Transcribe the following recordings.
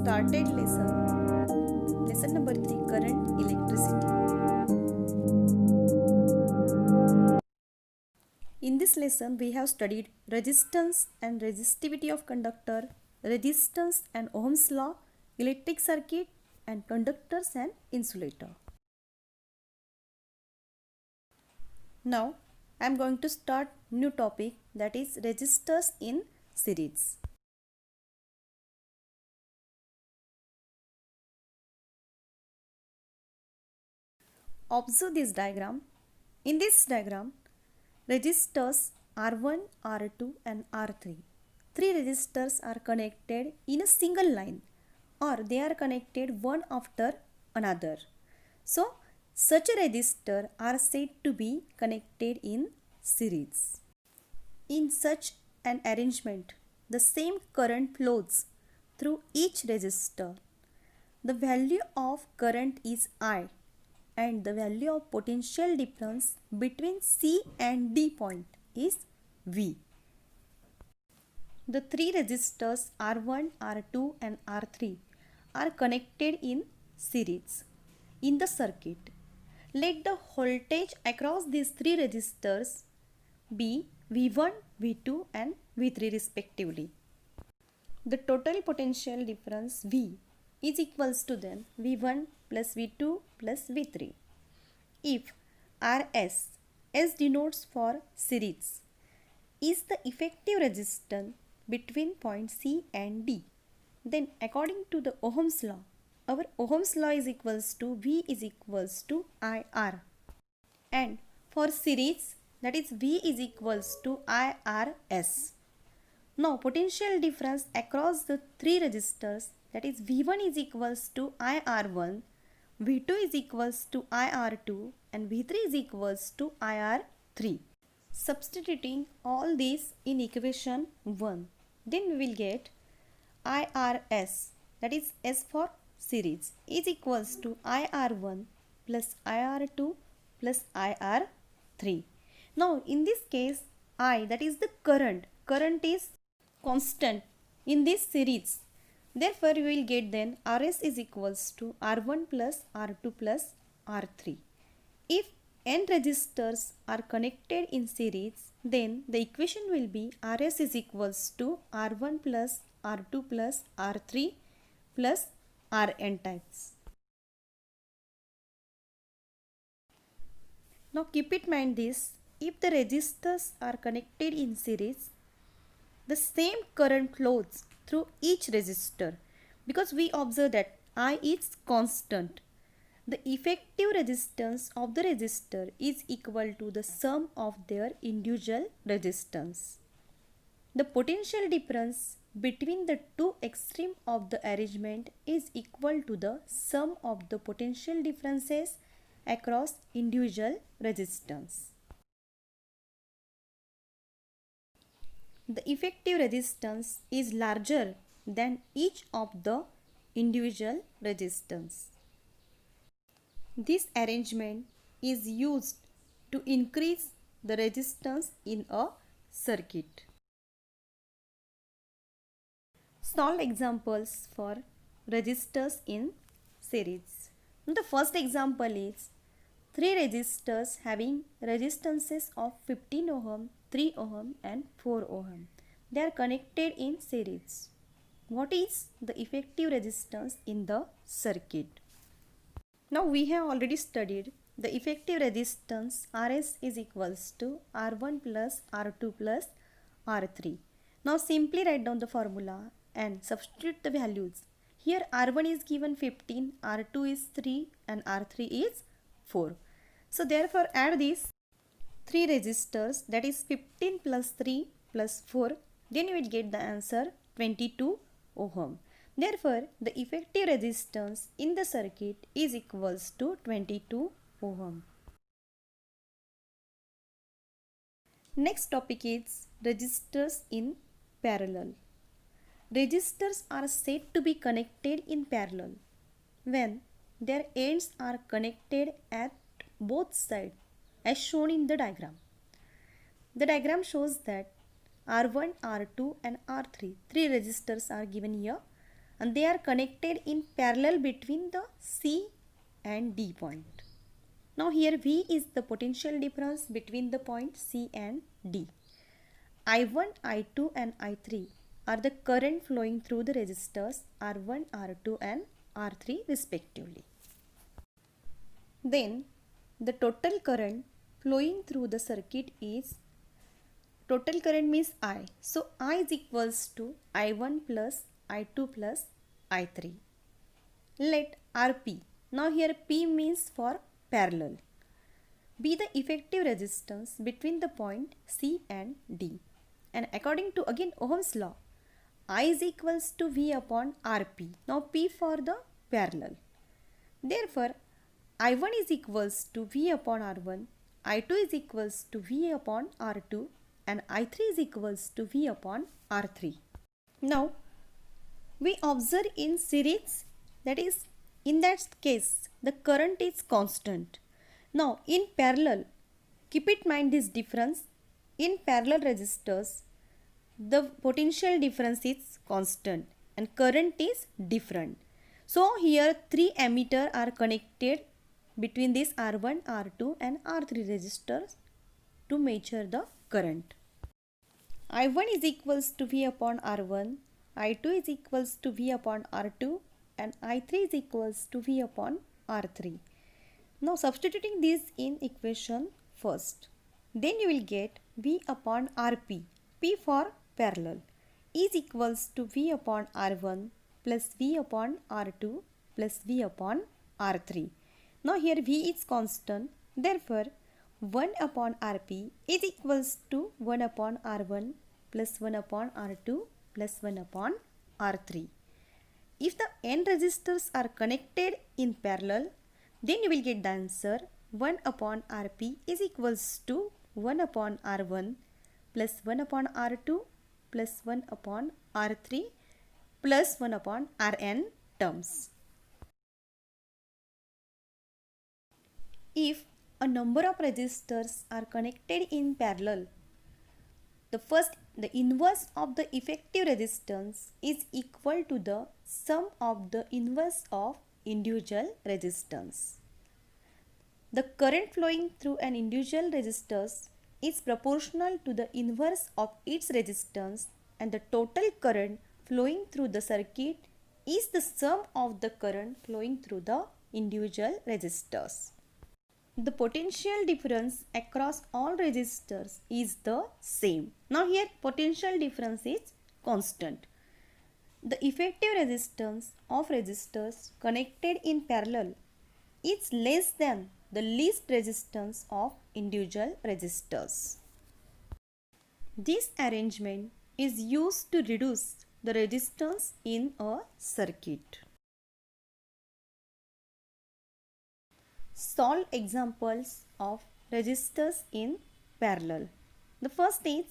started lesson number 3, current electricity. In this lesson we have studied resistance and resistivity of conductor, resistance and Ohm's law, electric circuit and conductors and insulator. Now I am going to start new topic, that is resistors in series. Observe this diagram. In this diagram, resistors R1, R2 and R3. Three resistors are connected in a single line, or they are connected one after another. So, such a resistor are said to be connected in series. In such an arrangement, the same current flows through each resistor. The value of current is I, and the value of potential difference between C and D point is V. The three resistors R1, R2 and R3 are connected in series in the circuit. Let the voltage across these three resistors be V1, V2 and V3 respectively. The total potential difference V is equals to then V1 plus V2 plus V3. If RS, S denotes for series, is the effective resistance between point C and D, then according to the Ohm's law, our Ohm's law is equals to V is equals to IR. And for series, that is V is equals to IRS. Now potential difference across the three resistors, that is V1 is equals to IR1, V2 is equals to IR2 and V3 is equals to IR3. Substituting all these in equation 1, then we will get IRS, that is S for series, is equals to IR1 plus IR2 plus IR3. Now in this case I, that is the current is constant in this series. Therefore we will get then RS is equals to R1 plus R2 plus R3. If n resistors are connected in series, then the equation will be RS is equals to R1 plus R2 plus R3 plus Rn times. Now keep in mind this, if the resistors are connected in series, the same current flows through each resistor, because we observe that I is constant. The effective resistance of the resistor is equal to the sum of their individual resistance. The potential difference between the two extremes of the arrangement is equal to the sum of the potential differences across individual resistance. The effective resistance is larger than each of the individual resistance. This arrangement is used to increase the resistance in a circuit. Solve examples for resistors in series. The first example is three resistors having resistances of 15 ohm, 3 ohm and 4 ohm. They are connected in series. What is the effective resistance in the circuit? Now we have already studied the effective resistance RS is equals to R1 plus R2 plus R3. Now simply write down the formula and substitute the values. Here R1 is given 15, R2 is 3 and R3 is 4. So therefore add these three resistors, that is 15 plus 3 plus 4, then you will get the answer 22 ohm. Therefore the effective resistance in the circuit is equals to 22 ohm. Next topic is resistors in parallel. Resistors are said to be connected in parallel when their ends are connected at both sides as shown in the diagram. The diagram shows that R1, R2 and R3, three resistors are given here, and they are connected in parallel between the C and D point. Now here V is the potential difference between the point C and D. I1, I2 and I3 are the current flowing through the resistors R1, R2 and R3 respectively. Then the total current flowing through the circuit is, total current means I. So I is equals to I1 plus I2 plus I3. Let RP, now here P means for parallel, be the effective resistance between the point C and D. And according to again Ohm's law, I is equals to V upon RP. Now P for the parallel. Therefore, I1 is equals to V upon R1, I2 is equals to V upon R2 and I3 is equals to V upon R3. Now, we observe in series, that is, in that case, the current is constant. Now, in parallel, keep in mind this difference. In parallel resistors, the potential difference is constant and current is different. So, here 3 ammeter are connected between this R1, R2 and R3 resistors to measure the current. I1 is equals to V upon R1, I2 is equals to V upon R2 and I3 is equals to V upon R3. Now substituting this in equation first, then you will get V upon Rp, P for parallel, is equals to V upon R1 plus V upon R2 plus V upon R3. Now here V is constant, therefore 1 upon Rp is equals to 1 upon R1 plus 1 upon R2 plus 1 upon R3. If the n resistors are connected in parallel, then you will get the answer 1 upon Rp is equals to 1 upon R1 plus 1 upon R2 plus 1 upon R3 plus 1 upon Rn terms. If a number of resistors are connected in parallel, the inverse of the effective resistance is equal to the sum of the inverse of individual resistance. The current flowing through an individual resistors is proportional to the inverse of its resistance, and the total current flowing through the circuit is the sum of the current flowing through the individual resistors. The potential difference across all resistors is the same. Now here potential difference is constant. The effective resistance of resistors connected in parallel is less than the least resistance of individual resistors. This arrangement is used to reduce the resistance in a circuit. Solve examples of resistors in parallel. The first is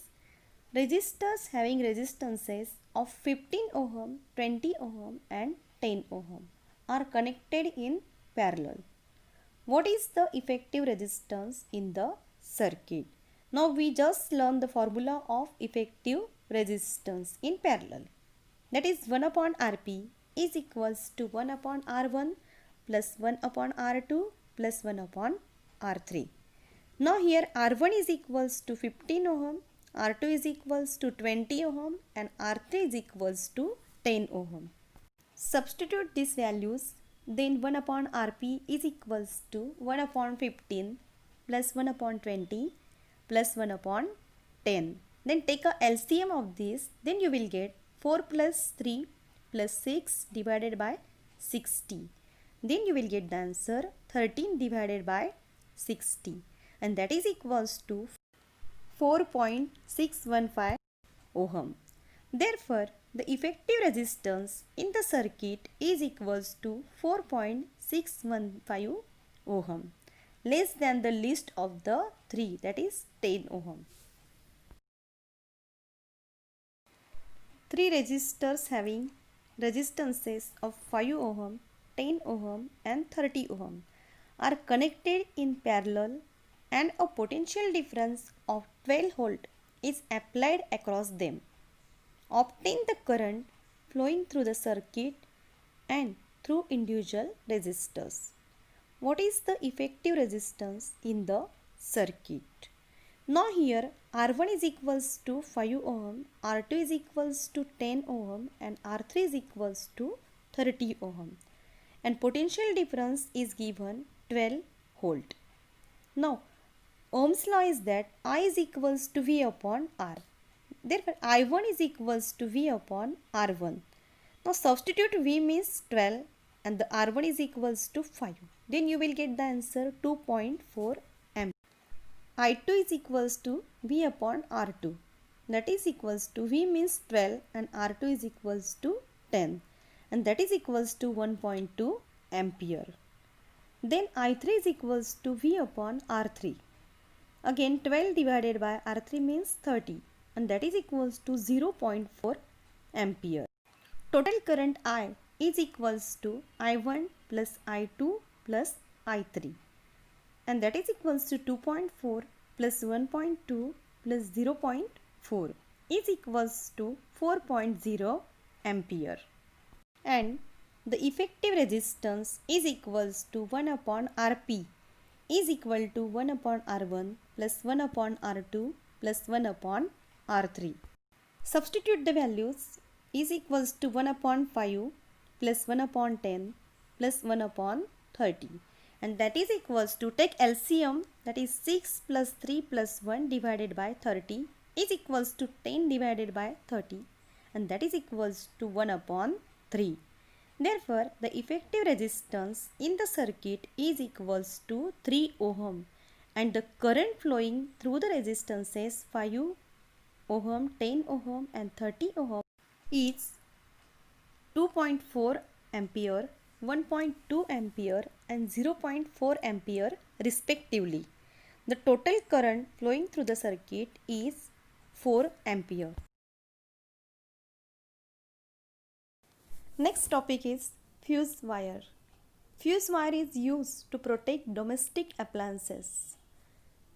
resistors having resistances of 15 ohm, 20 ohm and 10 ohm are connected in parallel. What is the effective resistance in the circuit? Now we just learned the formula of effective resistance in parallel. That is 1 upon Rp is equals to 1 upon R1 plus 1 upon R2 plus 1 upon R3. Now here R1 is equals to 15 ohm, R2 is equals to 20 ohm and R3 is equals to 10 ohm. Substitute these values, then 1 upon Rp is equals to 1 upon 15 plus 1 upon 20 plus 1 upon 10. Then take a LCM of this, then you will get 4 plus 3 plus 6 divided by 60. Then you will get the answer 13 divided by 60, and that is equals to 4.615 ohm. Therefore, the effective resistance in the circuit is equals to 4.615 ohm, less than the least of the 3, that is 10 ohm. 3 resistors having resistances of 5 ohm, 10 ohm and 30 ohm are connected in parallel, and a potential difference of 12 volt is applied across them. Obtain the current flowing through the circuit and through individual resistors. What is the effective resistance in the circuit? Now here R1 is equals to 5 ohm, R2 is equals to 10 ohm and R3 is equals to 30 ohm. And potential difference is given 12 volt. Now Ohm's law is that I is equals to V upon R. Therefore I1 is equals to V upon R1. Now substitute V means 12 and the R1 is equals to 5. Then you will get the answer 2.4 amp. I2 is equals to V upon R2. That is equals to V means 12 and R2 is equals to 10. And that is equals to 1.2 ampere. Then I3 is equals to V upon R3. Again 12 divided by R3 means 30 and that is equals to 0.4 ampere. Total current I is equals to I1 plus I2 plus I3 and that is equals to 2.4 plus 1.2 plus 0.4 is equals to 4.0 ampere. And the effective resistance is equals to 1 upon Rp is equal to 1 upon R1 plus 1 upon R2 plus 1 upon R3. Substitute the values is equals to 1 upon 5 plus 1 upon 10 plus 1 upon 30 and that is equals to take LCM, that is 6 plus 3 plus 1 divided by 30 is equals to 10 divided by 30 and that is equals to 1 upon 3. Therefore, the effective resistance in the circuit is equals to 3 ohm and the current flowing through the resistances 5 ohm, 10 ohm and 30 ohm is 2.4 ampere, 1.2 ampere and 0.4 ampere respectively. The total current flowing through the circuit is 4 ampere. Next topic is fuse wire. Fuse wire is used to protect domestic appliances.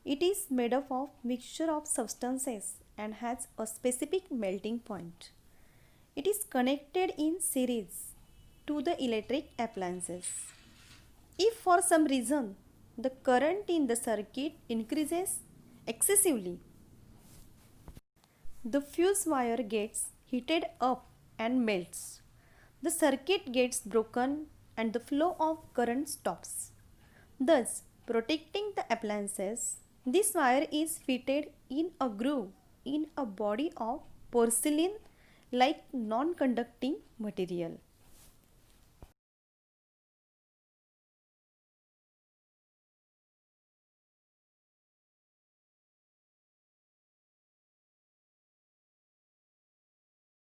It is made up of mixture of substances and has a specific melting point. It is connected in series to the electric appliances. If for some reason the current in the circuit increases excessively, the fuse wire gets heated up and melts. The circuit gets broken and the flow of current stops. Thus, protecting the appliances, this wire is fitted in a groove in a body of porcelain like non-conducting material.